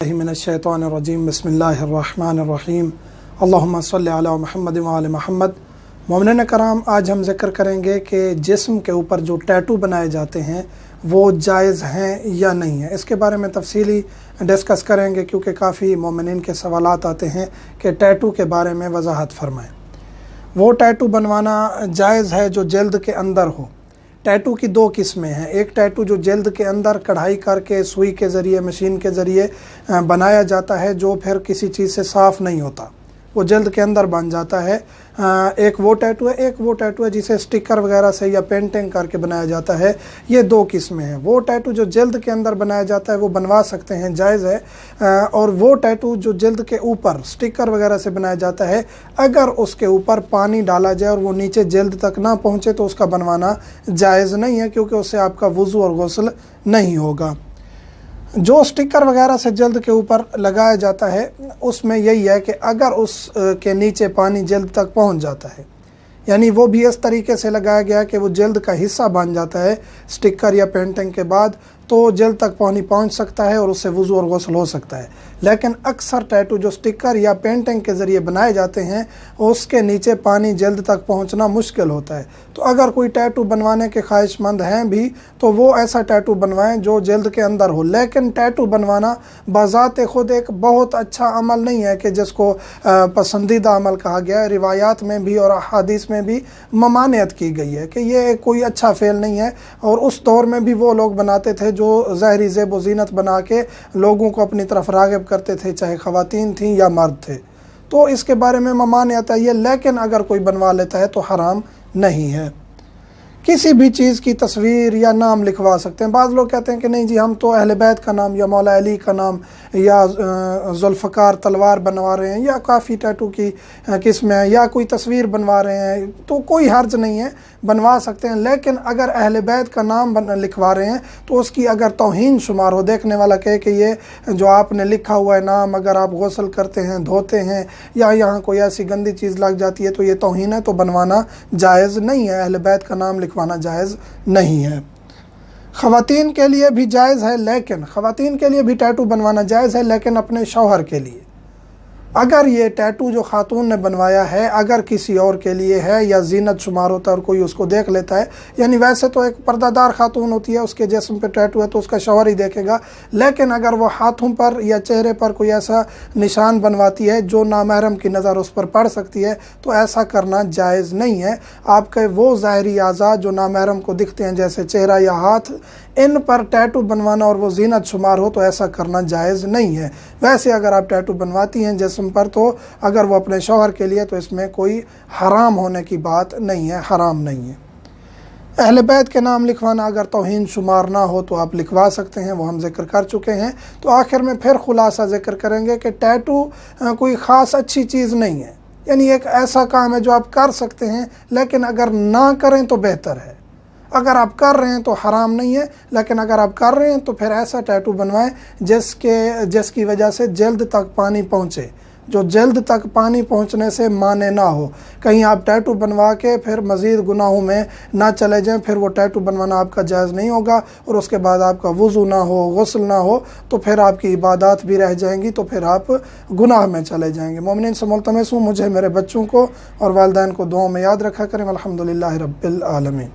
मिनश्शैतानिर्रजीम बिस्मिल्लाहिर्रहमानिर्रहीम अल्लाहुम्मा सल्लि अला मुहम्मद व आले मुहम्मद। मोमिनीन कराम, आज हम जिक्र करेंगे कि जिस्म के ऊपर जो टैटू बनाए जाते हैं वो जायज़ हैं या नहीं है। इसके बारे में तफसीली डिस्कस करेंगे क्योंकि काफ़ी मोमिनीन के सवालात आते हैं कि टैटू के बारे में वजाहत फरमाएँ। वो टैटू बनवाना जायज़ है जो जल्द के अंदर हो। टैटू की दो किस्में हैं। एक टैटू जो जल्द के अंदर कढ़ाई करके सुई के ज़रिए मशीन के ज़रिए बनाया जाता है, जो फिर किसी चीज़ से साफ़ नहीं होता, वो जल्द के अंदर बन जाता है। एक वो टैटू है, एक वो टैटू है जिसे स्टिकर वगैरह से या पेंटिंग करके बनाया जाता है। ये दो किस्में हैं। वो टैटू जो जल्द के अंदर बनाया जाता है वो बनवा सकते हैं, जायज़ है। और वो टैटू जो जल्द के ऊपर स्टिकर वगैरह से बनाया जाता है, अगर उसके ऊपर पानी डाला जाए और वो नीचे जल्द तक ना पहुँचे तो उसका बनवाना जायज़ नहीं है, क्योंकि उससे आपका वज़ू और गुस्ल नहीं होगा। जो स्टिकर वगैरह से जल्द के ऊपर लगाया जाता है उसमें यही है कि अगर उस के नीचे पानी जल्द तक पहुंच जाता है, यानी वो भी इस तरीके से लगाया गया कि वो जल्द का हिस्सा बन जाता है स्टिकर या पेंटिंग के बाद, तो जल्द तक पानी पहुंच सकता है और उससे वज़ू और गुस्ल हो सकता है। लेकिन अक्सर टैटू जो स्टिकर या पेंटिंग के ज़रिए बनाए जाते हैं उसके नीचे पानी जल्द तक पहुंचना मुश्किल होता है। तो अगर कोई टैटू बनवाने के ख्वाहिशमंद हैं भी तो वो ऐसा टैटू बनवाएं जो जल्द के अंदर हो। लेकिन टैटू बनवाना बज़ाते ख़ुद एक बहुत अच्छा अमल नहीं है कि जिसको पसंदीदा अमल कहा गया है। रिवायात में भी और अहादीस में भी ममानियत की गई है कि ये कोई अच्छा फ़ेल नहीं है। और उस दौर में भी वो लोग बनाते थे जो ज़ाहरी ज़ेब व ज़ीनत बना के लोगों को अपनी तरफ राग़िब करते थे, चाहे ख़वातीन थीं या मर्द थे। तो इसके बारे में ममानियत है ये, लेकिन अगर कोई बनवा लेता है तो हराम नहीं है। किसी भी चीज़ की तस्वीर या नाम लिखवा सकते हैं। बाज़ लोग कहते हैं कि नहीं जी, हम तो अहले बैत का नाम या मौला अली का नाम या ज़ुल्फ़कार तलवार बनवा रहे हैं, या काफ़ी टैटू की किस्में हैं, या कोई तस्वीर बनवा रहे हैं, तो कोई हर्ज नहीं है, बनवा सकते हैं। लेकिन अगर अहले बैत का नाम लिखवा रहे हैं तो उसकी अगर तौहीन शुमार हो, देखने वाला कहे कि ये जो आपने लिखा हुआ है नाम, अगर आप गुस्ल करते हैं, धोते हैं, या यहाँ कोई ऐसी गंदी चीज़ लग जाती है तो ये तौहीन है, तो बनवाना जायज़ नहीं है। अहले बैत का नाम लिखवाना जायज़ नहीं है। ख़वातीन के लिए भी जायज़ है, लेकिन ख़वातीन के लिए भी टैटू बनवाना जायज़ है, लेकिन अपने शौहर के लिए। अगर ये टैटू जो खातून ने बनवाया है अगर किसी और के लिए है या ज़ीनत शुमार होता है और कोई उसको देख लेता है, यानी वैसे तो एक पर्दादार खातून होती है, उसके जिस्म पे टैटू है तो उसका शौहर ही देखेगा। लेकिन अगर वो हाथों पर या चेहरे पर कोई ऐसा निशान बनवाती है जो नामहरम की नज़र उस पर पड़ सकती है, तो ऐसा करना जायज़ नहीं है। आपके वो ज़ाहरी आज़ा जो नामहरम को दिखते हैं, जैसे चेहरा या हाथ, इन पर टैटू बनवाना और वो ज़ीनत शुमार हो तो ऐसा करना जायज़ नहीं है। वैसे अगर आप टैटू बनवाती हैं जिस्म पर, तो अगर वो अपने शौहर के लिए, तो इसमें कोई हराम होने की बात नहीं है, हराम नहीं है। अहले बैत के नाम लिखवाना अगर तौहीन शुमार ना हो तो आप लिखवा सकते हैं, वो हम जिक्र कर चुके हैं। तो आखिर में फिर खुलासा जिक्र करेंगे कि टैटू कोई ख़ास अच्छी चीज़ नहीं है, यानी एक ऐसा काम है जो आप कर सकते हैं, लेकिन अगर ना करें तो बेहतर है। अगर आप कर रहे हैं तो हराम नहीं है, लेकिन अगर आप कर रहे हैं तो फिर ऐसा टैटू बनवाएं जिसकी वजह से जल्द तक पानी पहुंचे, जो जल्द तक पानी पहुंचने से माने ना हो। कहीं आप टैटू बनवा के फिर मज़ीद गुनाहों में ना चले जाएं, फिर वो टैटू बनवाना आपका जायज़ नहीं होगा और उसके बाद आपका वज़ू ना हो, गुस्ल ना हो, तो फिर आपकी इबादत भी रह जाएंगी, तो फिर आप गुनाह में चले जाएंगे। मोमिनीन से मुल्तमस हूँ, मुझे, मेरे बच्चों को और वालिदैन को दुआओं में याद रखा करें। अल्हम्दुलिल्लाहि रब्बिल आलमीन।